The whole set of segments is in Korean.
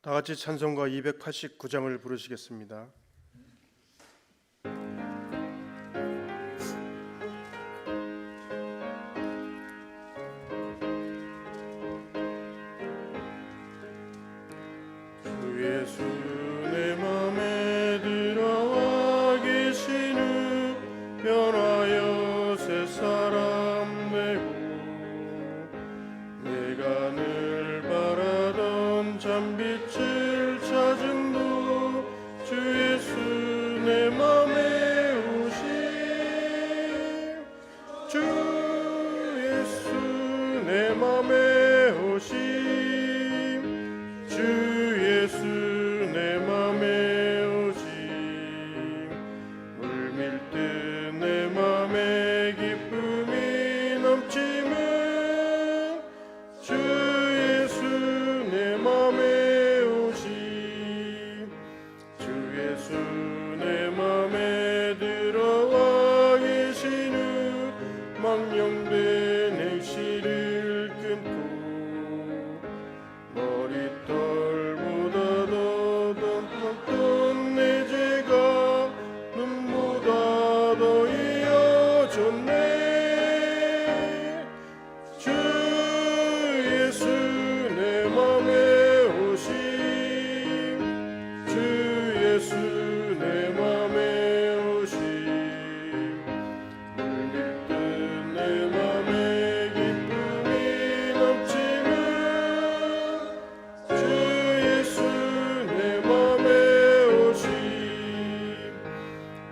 다 같이 찬송가 289장을 부르시겠습니다. 주 예수 내 맘에 들어와 계시는 변하여 새 사람 되고 내가 늘 바라던 참빛을 찾음도 주 예수 내 맘에 오심 주 예수 내 맘에 오심 주 예수 내 맘에 오심 물밀 듯 내 맘에 기쁨이 넘치면 주 예수 내 맘에 오심 주 예수 내 맘에 들어와 계시는 망령된 행실을 끊고 머리털보다 더 떴던 내 죄가 눈보다 더 이어졌네 주 예수 내 맘에 오심 주 예수 내 맘에 오심 물밀 듯 내 맘에 기쁨이 넘치면 주 예수 내 맘에 오심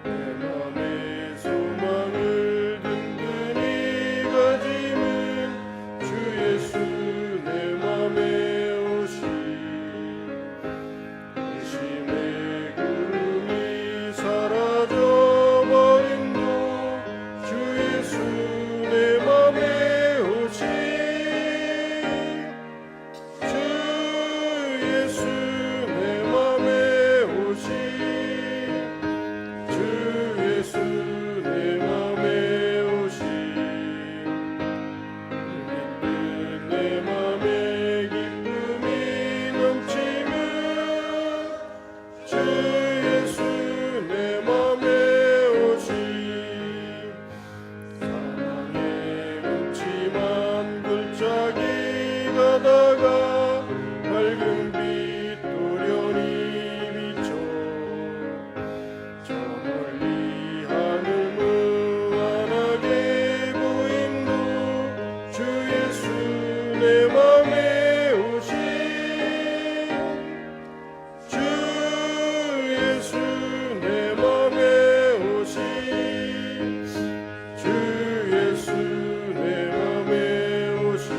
내 맘의 소망을 든든히 가지는 주 예수 내 맘에 오심 의심의 구름이 사라져버림도 주 예수 내 맘에 오심 주 예수 내 맘에 오심 주 예수 내 맘에 오심 내 맘에 기쁨이 넘치면 주 예수 내 맘에 오심 사랑의 음침한 골짜기 가다가 밝은 빛 도련히 비춰 저 멀리 하늘 무한하게 보임도 주 예수 내 맘에 오심 주 예수 내 맘에 오심 주 예수 내 맘에 오심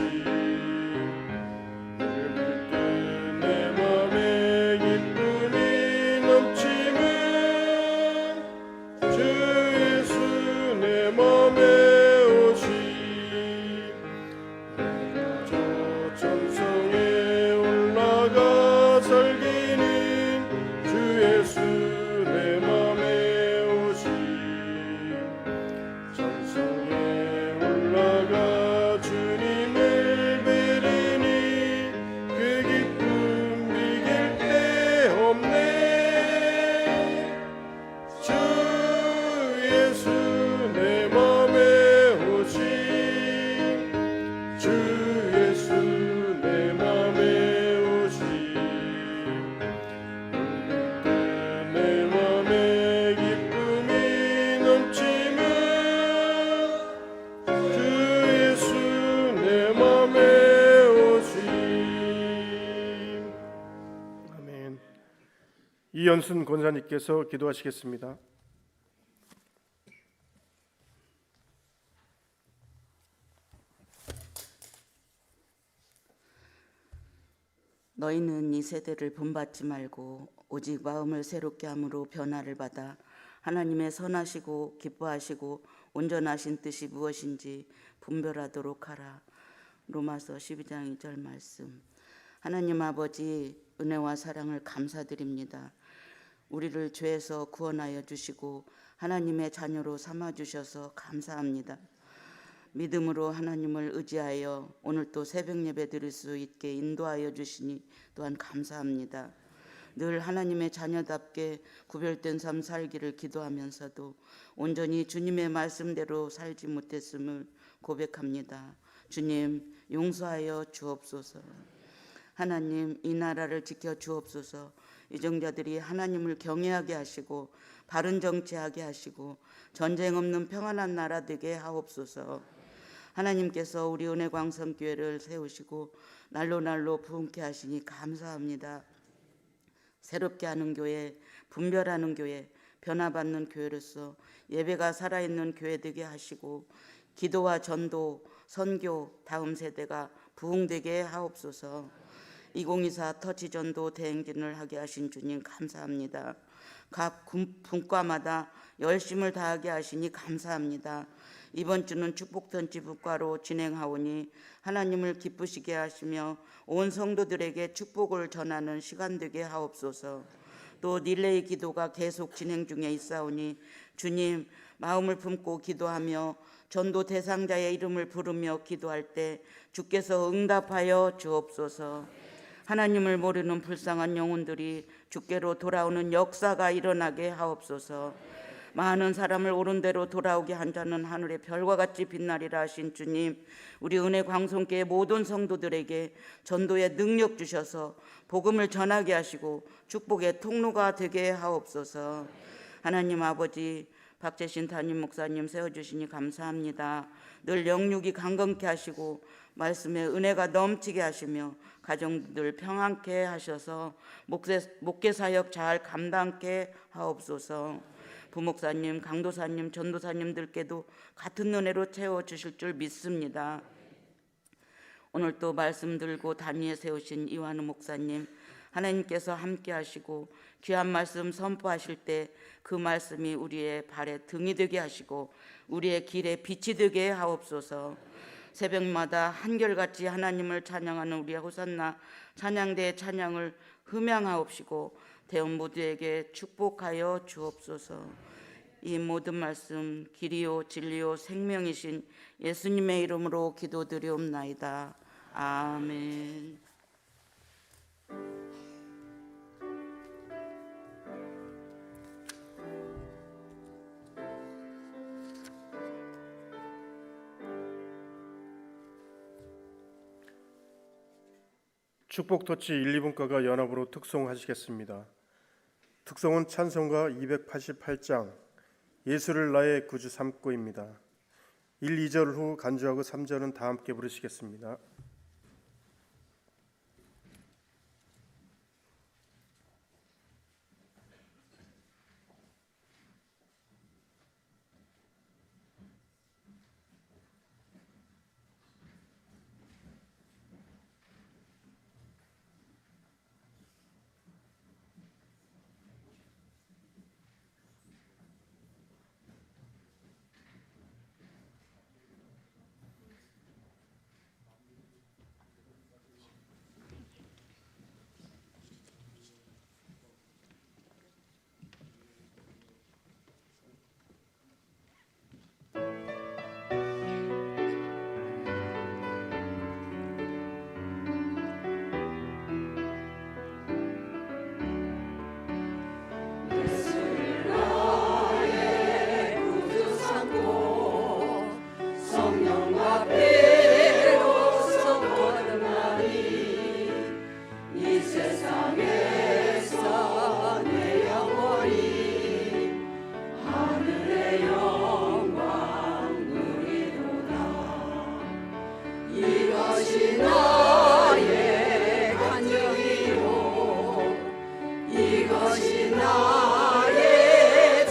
물밀 듯 내 맘에 기쁨이 넘치면 주 예수 내 맘에 오심 내가 저 천성에 올라가 살기는 주 예수 내 맘에 오심 천성에 올라가 주님을 뵈리니 그 기쁨 비길 데 없네 주 예수 내 맘에 오심 주 예수 내 맘에 오심 물밀 듯 내 맘에 기쁨이 넘치면 주 예수 내 맘에 오심 아멘. 이연순 권사님께서 기도하시겠습니다. 너희는 이 세대를 본받지 말고 오직 마음을 새롭게 함으로 변화를 받아 하나님의 선하시고 기뻐하시고 온전하신 뜻이 무엇인지 분별하도록 하라. 로마서 12장 2절 말씀. 하나님 아버지, 은혜와 사랑을 감사드립니다. 우리를 죄에서 구원하여 주시고 하나님의 자녀로 삼아 주셔서 감사합니다. 믿음으로 하나님을 의지하여 오늘 또 새벽 예배 드릴 수 있게 인도하여 주시니 또한 감사합니다. 늘 하나님의 자녀답게 구별된 삶 살기를 기도하면서도 온전히 주님의 말씀대로 살지 못했음을 고백합니다. 주님 용서하여 주옵소서. 하나님 이 나라를 지켜 주옵소서. 이정자들이 하나님을 경외하게 하시고 바른 정치하게 하시고 전쟁 없는 평안한 나라 되게 하옵소서. 하나님께서 우리 은혜광성교회를 세우시고 날로 부흥케 하시니 감사합니다. 새롭게 하는 교회, 분별하는 교회, 변화받는 교회로서 예배가 살아있는 교회 되게 하시고 기도와 전도, 선교 다음 세대가 부흥되게 하옵소서. 2024 터치전도 대행진을 하게 하신 주님 감사합니다. 각 분과마다 열심을 다하게 하시니 감사합니다. 이번 주는 축복턴치 분과로 진행하오니 하나님을 기쁘시게 하시며 온 성도들에게 축복을 전하는 시간 되게 하옵소서. 또 릴레이 기도가 계속 진행 중에 있사오니 주님 마음을 품고 기도하며 전도 대상자의 이름을 부르며 기도할 때 주께서 응답하여 주옵소서. 하나님을 모르는 불쌍한 영혼들이 주께로 돌아오는 역사가 일어나게 하옵소서. 많은 사람을 옳은 대로 돌아오게 한 자는 하늘의 별과 같이 빛나리라 하신 주님, 우리 은혜 광성교회 모든 성도들에게 전도의 능력 주셔서 복음을 전하게 하시고 축복의 통로가 되게 하옵소서. 하나님 아버지, 박재신 담임 목사님 세워주시니 감사합니다. 늘 영육이 강건케 하시고 말씀에 은혜가 넘치게 하시며 가정들 평안케 하셔서 목회 사역 잘 감당케 하옵소서. 부목사님, 강도사님, 전도사님들께도 같은 은혜로 채워주실 줄 믿습니다. 오늘 또 말씀 들고 단위에 세우신 이완우 목사님, 하나님께서 함께 하시고 귀한 말씀 선포하실 때 그 말씀이 우리의 발에 등이 되게 하시고 우리의 길에 빛이 되게 하옵소서. 새벽마다 한결같이 하나님을 찬양하는 우리의 호산나 찬양대의 찬양을 흠양하옵시고 대원 모두에게 축복하여 주옵소서. 이 모든 말씀 길이요 진리요 생명이신 예수님의 이름으로 기도드리옵나이다. 아멘. 축복터치 1, 2분과가 연합으로 특송하시겠습니다. 특송은 찬송가 288장 예수를 나의 구주 삼고입니다. 1, 2절 후 간주하고 3절은 다 함께 부르시겠습니다.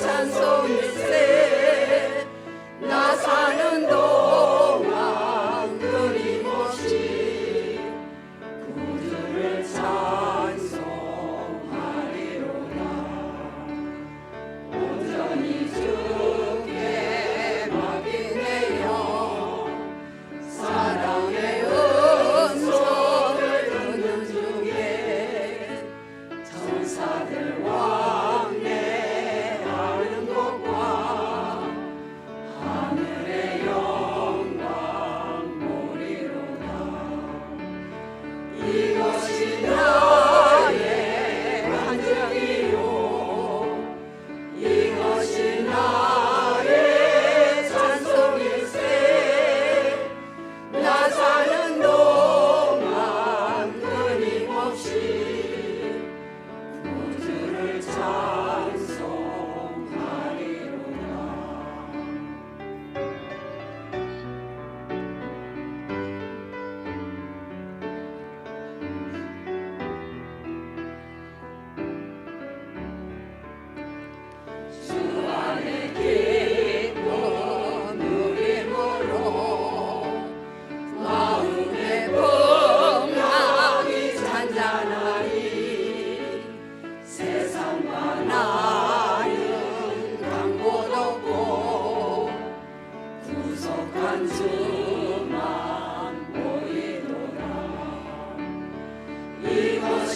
찬송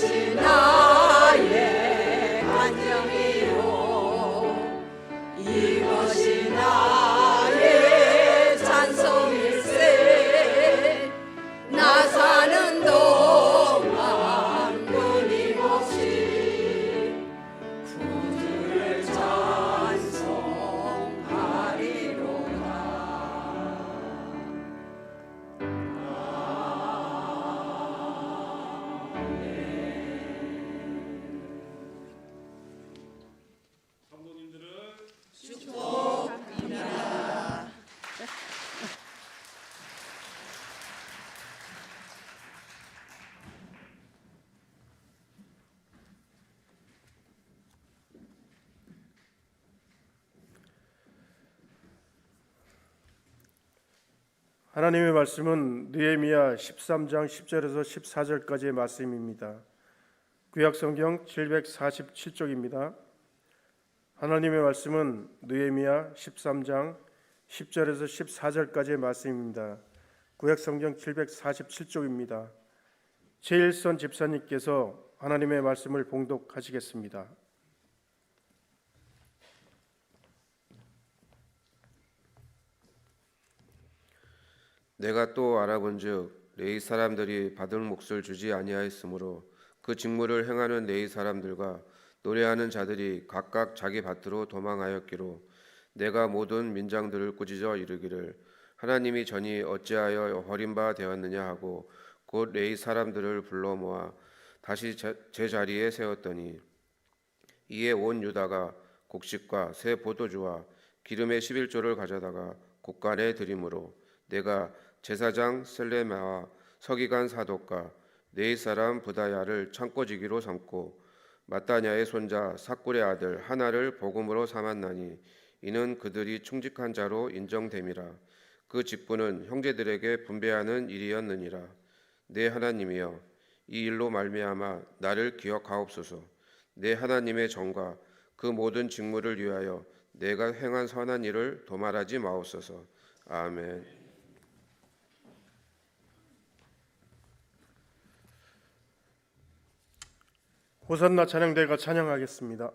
이것이 나의 간증이요 이것이 나의 찬송일세 나 사는 동안 끊임없이 구주를 하나님의 말씀은 느헤미야 13장 10절에서 14절까지의 말씀입니다. 구약성경 747쪽입니다. 하나님의 말씀은 느헤미야 13장 10절에서 14절까지의 말씀입니다. 구약성경 747쪽입니다. 최일선 집사님께서 하나님의 말씀을 봉독하시겠습니다. 내가 또 알아본즉 레위 사람들이 받을 몫을 주지 아니하였으므로 그 직무를 행하는 레위 사람들과 노래하는 자들이 각각 자기 밭으로 도망하였기로 내가 모든 민장들을 꾸짖어 이르기를 하나님이 전이 어찌하여 버린 바 되었느냐 하고 곧 레위 사람들을 불러 모아 다시 제 자리에 세웠더니 이에 온 유다가 곡식과 새 포도주와 기름의 11조를 가져다가 곡간에 드림으로 내가 제사장 셀레마와 서기관 사독과 네이 사람 부다야를 창고지기로 삼고 마따냐의 손자 삭굴의 아들 하나를 복음으로 삼았나니 이는 그들이 충직한 자로 인정됨이라. 그 직분은 형제들에게 분배하는 일이었느니라. 내 하나님이여 이 일로 말미암아 나를 기억하옵소서. 내 하나님의 정과 그 모든 직무를 위하여 내가 행한 선한 일을 도말하지 마옵소서. 아멘. 호산나 찬양대가 찬양하겠습니다.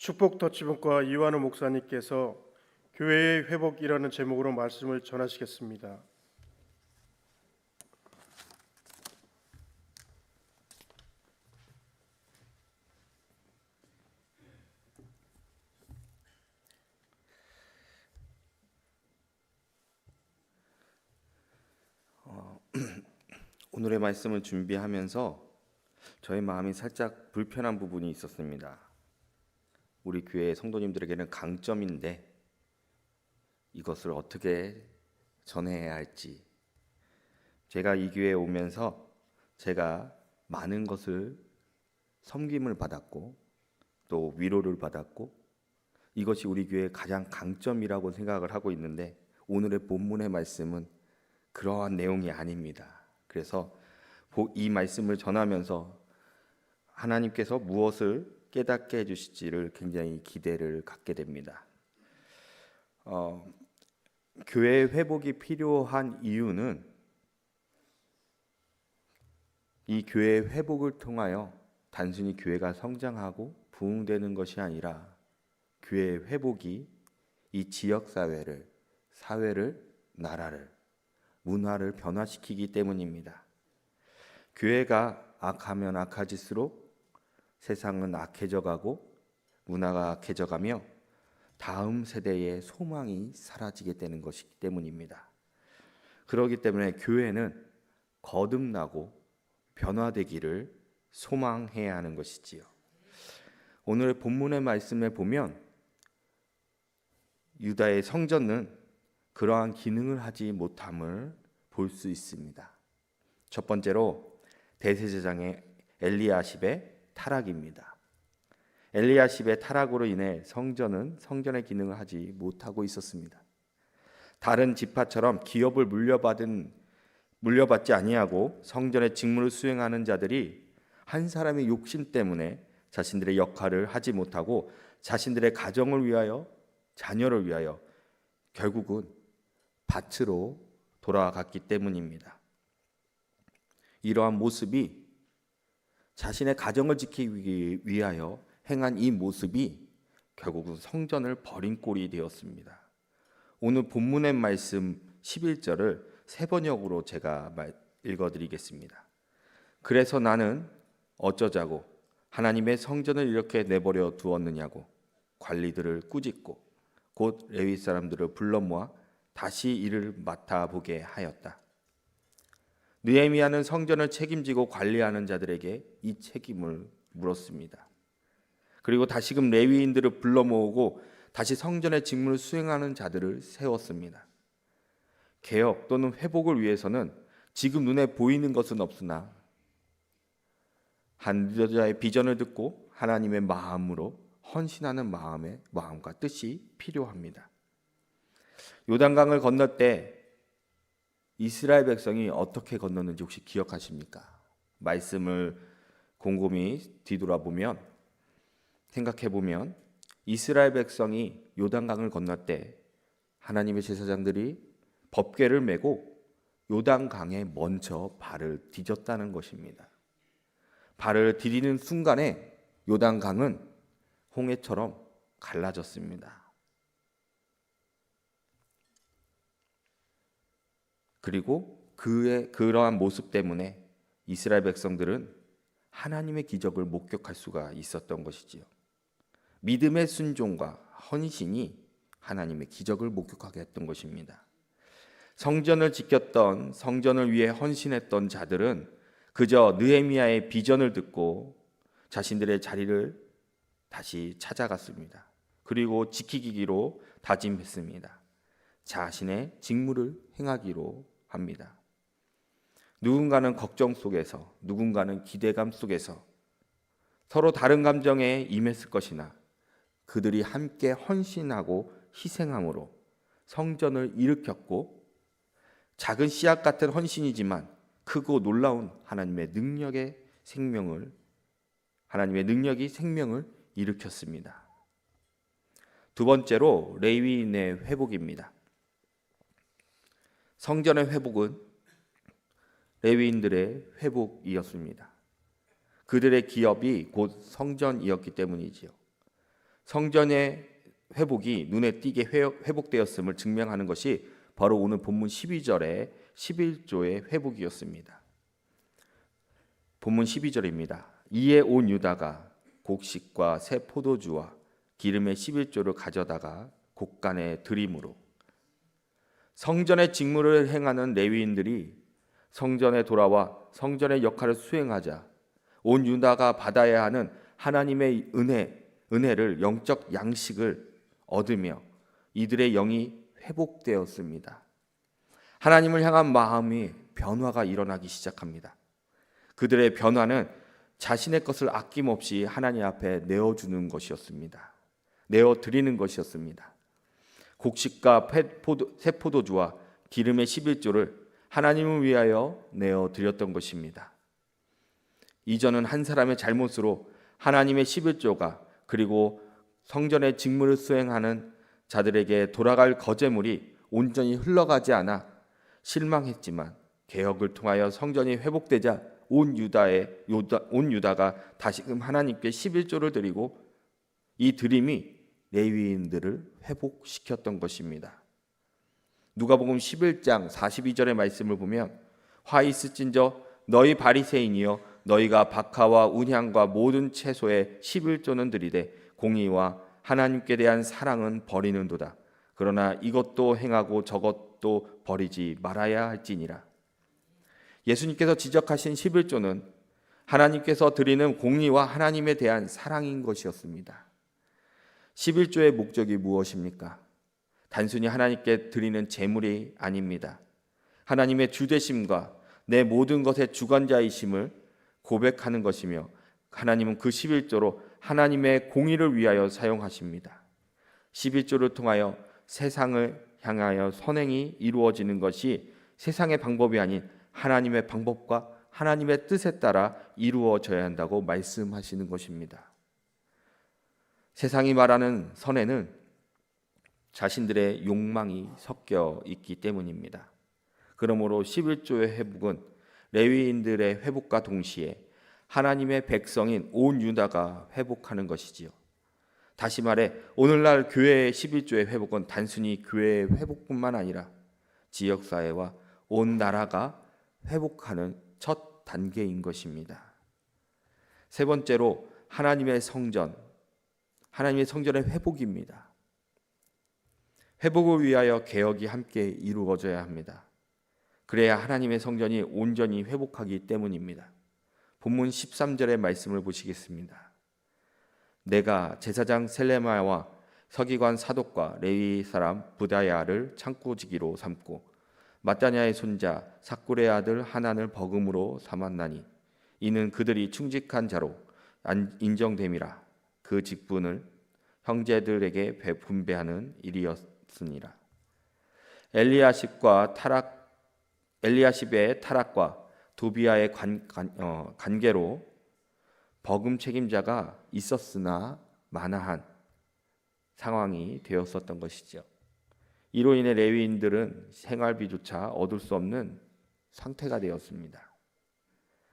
축복 터치북과 이완우 목사님께서 교회의 회복이라는 제목으로 말씀을 전하시겠습니다. 오늘의 말씀을 준비하면서 저의 마음이 살짝 불편한 부분이 있었습니다. 우리 교회 성도님들에게는 강점인데 이것을 어떻게 전해야 할지, 제가 이 교회에 오면서 제가 많은 것을 섬김을 받았고 또 위로를 받았고 이것이 우리 교회의 가장 강점이라고 생각을 하고 있는데 오늘의 본문의 말씀은 그러한 내용이 아닙니다. 그래서 이 말씀을 전하면서 하나님께서 무엇을 깨닫게 해주실지를 굉장히 기대를 갖게 됩니다. 교회의 회복이 필요한 이유는 이 교회의 회복을 통하여 단순히 교회가 성장하고 부흥되는 것이 아니라 교회의 회복이 이 지역사회를, 사회를, 나라를, 문화를 변화시키기 때문입니다. 교회가 악하면 악해질수록 세상은 악해져 가고 문화가 악해져 가며 다음 세대의 소망이 사라지게 되는 것이기 때문입니다. 그렇기 때문에 교회는 거듭나고 변화되기를 소망해야 하는 것이지요. 오늘의 본문의 말씀에 보면 유다의 성전은 그러한 기능을 하지 못함을 볼 수 있습니다. 첫 번째로 대제사장의 엘리야십의 타락입니다. 엘리야십의 타락으로 인해 성전은 성전의 기능을 하지 못하고 있었습니다. 다른 지파처럼 기업을 물려받지 아니하고 성전의 직무를 수행하는 자들이 한 사람의 욕심 때문에 자신들의 역할을 하지 못하고 자신들의 가정을 위하여, 자녀를 위하여 결국은 밭으로 돌아갔기 때문입니다. 이러한 모습이 자신의 가정을 지키기 위하여 행한 이 모습이 결국은 성전을 버린 꼴이 되었습니다. 오늘 본문의 말씀 11절을 세 번역으로 제가 읽어드리겠습니다. 그래서 나는 어쩌자고 하나님의 성전을 이렇게 내버려 두었느냐고 관리들을 꾸짖고 곧 레위 사람들을 불러 모아 다시 일을 맡아보게 하였다. 느헤미야는 성전을 책임지고 관리하는 자들에게 이 책임을 물었습니다. 그리고 다시금 레위인들을 불러 모으고 다시 성전의 직무를 수행하는 자들을 세웠습니다. 개혁 또는 회복을 위해서는 지금 눈에 보이는 것은 없으나 한 리더자의 비전을 듣고 하나님의 마음으로 헌신하는 마음과 뜻이 필요합니다. 요단강을 건널 때 이스라엘 백성이 어떻게 건넜는지 혹시 기억하십니까? 말씀을 곰곰이 뒤돌아보면, 생각해보면 이스라엘 백성이 요단강을 건널 때 하나님의 제사장들이 법궤를 메고 요단강에 먼저 발을 디뎠다는 것입니다. 발을 디디는 순간에 요단강은 홍해처럼 갈라졌습니다. 그리고 그러한 모습 때문에 이스라엘 백성들은 하나님의 기적을 목격할 수가 있었던 것이지요. 믿음의 순종과 헌신이 하나님의 기적을 목격하게 했던 것입니다. 성전을 지켰던, 성전을 위해 헌신했던 자들은 그저 느헤미야의 비전을 듣고 자신들의 자리를 다시 찾아갔습니다. 그리고 지키기로 다짐했습니다. 자신의 직무를 행하기로 합니다. 누군가는 걱정 속에서, 누군가는 기대감 속에서 서로 다른 감정에 임했을 것이나 그들이 함께 헌신하고 희생함으로 성전을 일으켰고, 작은 씨앗 같은 헌신이지만 크고 놀라운 하나님의 능력이 생명을 일으켰습니다. 두 번째로 레위인의 회복입니다. 성전의 회복은 레위인들의 회복이었습니다. 그들의 기업이 곧 성전이었기 때문이지요. 성전의 회복이 눈에 띄게 회복되었음을 증명하는 것이 바로 오늘 본문 12절의 11조의 회복이었습니다. 본문 12절입니다. 이에 온 유다가 곡식과 새 포도주와 기름의 11조를 가져다가 곡간에 들이므로 성전의 직무를 행하는 레위인들이 성전에 돌아와 성전의 역할을 수행하자 온 유다가 받아야 하는 하나님의 은혜를 영적 양식을 얻으며 이들의 영이 회복되었습니다. 하나님을 향한 마음이 변화가 일어나기 시작합니다. 그들의 변화는 자신의 것을 아낌없이 하나님 앞에 내어주는 것이었습니다. 내어드리는 것이었습니다. 곡식과 새 포도주와 기름의 11조를 하나님을 위하여 내어드렸던 것입니다. 이전은 한 사람의 잘못으로 하나님의 11조가 그리고 성전의 직무를 수행하는 자들에게 돌아갈 거제물이 온전히 흘러가지 않아 실망했지만 개혁을 통하여 성전이 회복되자 온 유다가 다시금 하나님께 11조를 드리고 이 드림이 레위인들을 회복시켰던 것입니다. 누가복음 11장 42절의 말씀을 보면 화 있을진저 너희 바리새인이여 너희가 박하와 운향과 모든 채소의 11조는 드리되 공의와 하나님께 대한 사랑은 버리는도다. 그러나 이것도 행하고 저것도 버리지 말아야 할지니라. 예수님께서 지적하신 11조는 하나님께서 드리는 공의와 하나님에 대한 사랑인 것이었습니다. 11조의 목적이 무엇입니까? 단순히 하나님께 드리는 제물이 아닙니다. 하나님의 주되심과 내 모든 것의 주관자이심을 고백하는 것이며 하나님은 그 11조로 하나님의 공의를 위하여 사용하십니다. 11조를 통하여 세상을 향하여 선행이 이루어지는 것이 세상의 방법이 아닌 하나님의 방법과 하나님의 뜻에 따라 이루어져야 한다고 말씀하시는 것입니다. 세상이 말하는 선에는 자신들의 욕망이 섞여 있기 때문입니다. 그러므로 11조의 회복은 레위인들의 회복과 동시에 하나님의 백성인 온 유다가 회복하는 것이지요. 다시 말해 오늘날 교회의 11조의 회복은 단순히 교회의 회복뿐만 아니라 지역사회와 온 나라가 회복하는 첫 단계인 것입니다. 세 번째로 하나님의 성전의 회복입니다. 회복을 위하여 개혁이 함께 이루어져야 합니다. 그래야 하나님의 성전이 온전히 회복하기 때문입니다. 본문 13절의 말씀을 보시겠습니다. 내가 제사장 셀레마와 서기관 사독과 레위 사람 부다야를 창고지기로 삼고 마따냐의 손자 삭굴의 아들 하난을 버금으로 삼았나니 이는 그들이 충직한 자로 인정됨이라. 그 직분을 형제들에게 분배하는 일이었으니라. 엘리야십의 타락과 도비아의 관계로 버금 책임자가 있었으나 마나한 상황이 되었었던 것이죠. 이로 인해 레위인들은 생활비조차 얻을 수 없는 상태가 되었습니다.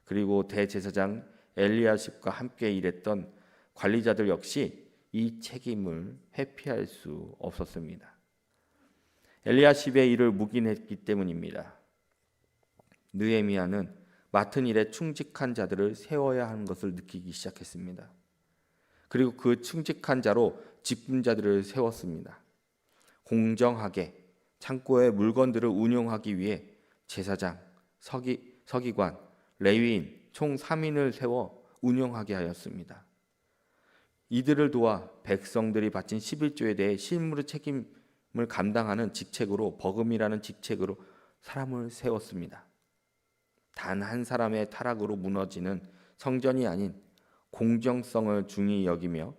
그리고 대제사장 엘리야십과 함께 일했던 관리자들 역시 이 책임을 회피할 수 없었습니다. 엘리야십의 일을 묵인했기 때문입니다. 느헤미야는 맡은 일에 충직한 자들을 세워야 하는 것을 느끼기 시작했습니다. 그리고 그 충직한 자로 직분자들을 세웠습니다. 공정하게 창고의 물건들을 운용하기 위해 제사장, 서기관, 레위인 총 3인을 세워 운영하게 하였습니다. 이들을 도와 백성들이 바친 11조에 대해 실무의 책임을 감당하는 직책으로 버금이라는 직책으로 사람을 세웠습니다. 단 한 사람의 타락으로 무너지는 성전이 아닌 공정성을 중히 여기며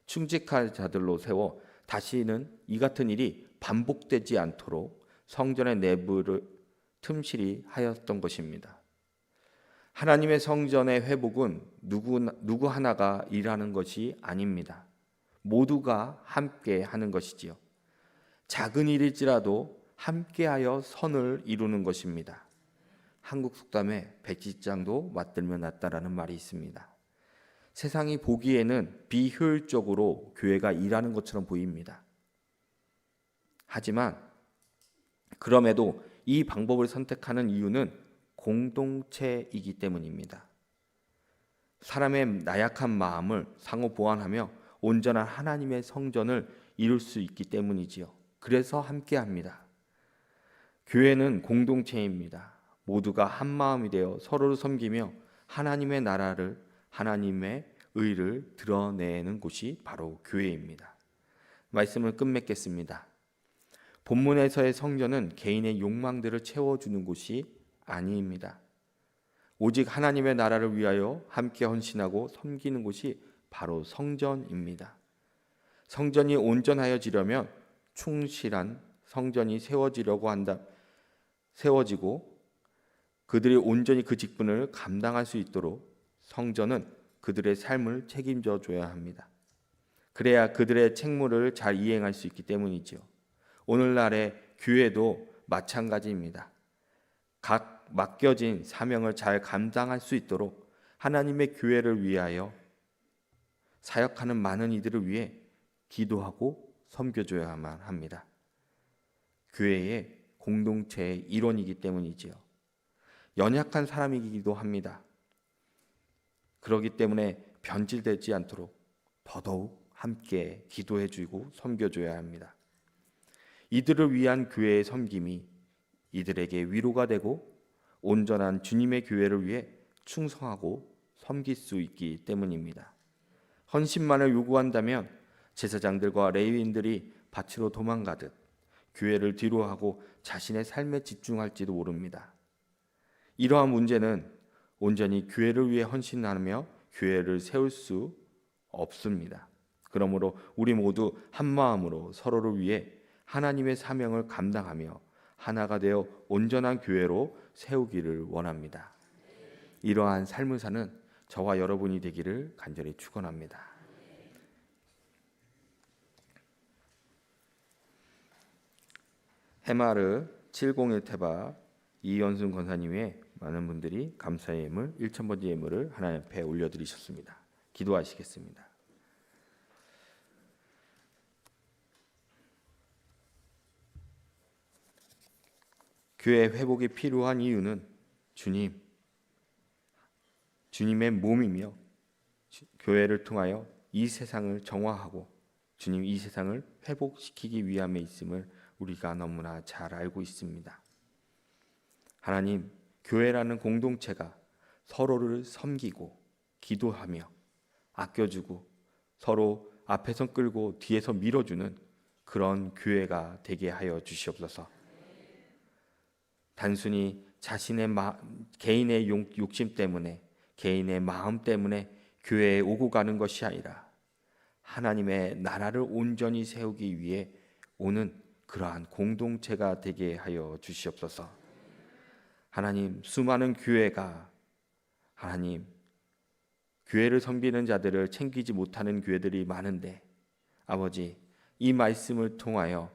충직한 자들로 세워 다시는 이 같은 일이 반복되지 않도록 성전의 내부를 틈실이 하였던 것입니다. 하나님의 성전의 회복은 누구 하나가 일하는 것이 아닙니다. 모두가 함께 하는 것이지요. 작은 일일지라도 함께하여 선을 이루는 것입니다. 한국 속담에 백지장도 맞들면 낫다라는 말이 있습니다. 세상이 보기에는 비효율적으로 교회가 일하는 것처럼 보입니다. 하지만 그럼에도 이 방법을 선택하는 이유는 공동체이기 때문입니다. 사람의 나약한 마음을 상호 보완하며 온전한 하나님의 성전을 이룰 수 있기 때문이지요. 그래서 함께합니다. 교회는 공동체입니다. 모두가 한 마음이 되어 서로를 섬기며 하나님의 나라를, 하나님의 의를 드러내는 곳이 바로 교회입니다. 말씀을 끝맺겠습니다. 본문에서의 성전은 개인의 욕망들을 채워주는 곳이 아닙니다. 오직 하나님의 나라를 위하여 함께 헌신하고 섬기는 곳이 바로 성전입니다. 성전이 온전하여지려면 충실한 성전이 세워지고 그들이 온전히 그 직분을 감당할 수 있도록 성전은 그들의 삶을 책임져 줘야 합니다. 그래야 그들의 책무를 잘 이행할 수 있기 때문이지요. 오늘날의 교회도 마찬가지입니다. 각 맡겨진 사명을 잘 감당할 수 있도록 하나님의 교회를 위하여 사역하는 많은 이들을 위해 기도하고 섬겨줘야만 합니다. 교회의 공동체의 일원이기 때문이지요. 연약한 사람이기도 합니다. 그렇기 때문에 변질되지 않도록 더더욱 함께 기도해주고 섬겨줘야 합니다. 이들을 위한 교회의 섬김이 이들에게 위로가 되고 온전한 주님의 교회를 위해 충성하고 섬길 수 있기 때문입니다. 헌신만을 요구한다면 제사장들과 레위인들이 밭으로 도망가듯 교회를 뒤로하고 자신의 삶에 집중할지도 모릅니다. 이러한 문제는 온전히 교회를 위해 헌신하며 교회를 세울 수 없습니다. 그러므로 우리 모두 한 마음으로 서로를 위해 하나님의 사명을 감당하며 하나가 되어 온전한 교회로 세우기를 원합니다. 이러한 삶을 사는 저와 여러분이 되기를 간절히 축원합니다. 해마르 701 태바 이연순 권사님의 많은 분들이 감사의 예물 1000번째 예물을 하나님 앞에 올려드리셨습니다. 기도하시겠습니다. 교회 회복이 필요한 이유는 주님의 몸이며 교회를 통하여 이 세상을 정화하고 주님 이 세상을 회복시키기 위함에 있음을 우리가 너무나 잘 알고 있습니다. 하나님, 교회라는 공동체가 서로를 섬기고 기도하며 아껴주고 서로 앞에서 끌고 뒤에서 밀어주는 그런 교회가 되게 하여 주시옵소서. 단순히 자신의 개인의 욕심 때문에 개인의 마음 때문에 교회에 오고 가는 것이 아니라 하나님의 나라를 온전히 세우기 위해 오는 그러한 공동체가 되게 하여 주시옵소서. 하나님, 수많은 교회가 하나님 교회를 섬기는 자들을 챙기지 못하는 교회들이 많은데 아버지, 이 말씀을 통하여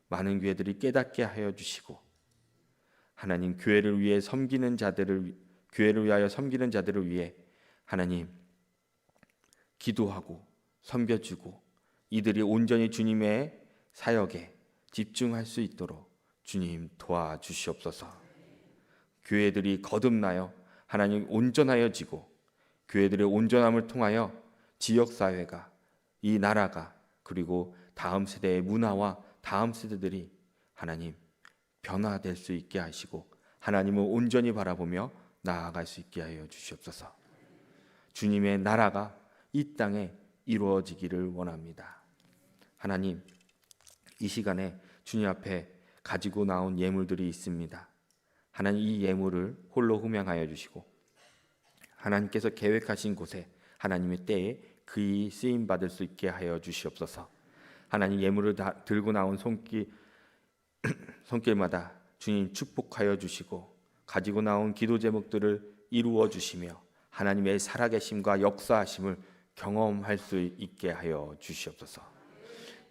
많은 교회들이 깨닫게 하여 주시고 하나님 교회를 위하여 섬기는 자들을 위해 하나님 기도하고 섬겨주고 이들이 온전히 주님의 사역에 집중할 수 있도록 주님 도와주시옵소서. 교회들이 거듭나여 하나님 온전하여지고 교회들의 온전함을 통하여 지역사회가 이 나라가 그리고 다음 세대의 문화와 다음 세대들이 하나님 변화될 수 있게 하시고 하나님을 온전히 바라보며 나아갈 수 있게 하여 주시옵소서. 주님의 나라가 이 땅에 이루어지기를 원합니다. 하나님, 이 시간에 주님 앞에 가지고 나온 예물들이 있습니다. 하나님, 이 예물을 홀로 흠양하여 주시고 하나님께서 계획하신 곳에 하나님의 때에 그이 쓰임 받을 수 있게 하여 주시옵소서. 하나님, 예물을 들고 나온 손길마다 주님 축복하여 주시고 가지고 나온 기도 제목들을 이루어 주시며 하나님의 살아계심과 역사하심을 경험할 수 있게 하여 주시옵소서.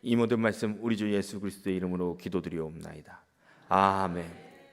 이 모든 말씀 우리 주 예수 그리스도의 이름으로 기도드리옵나이다. 아멘.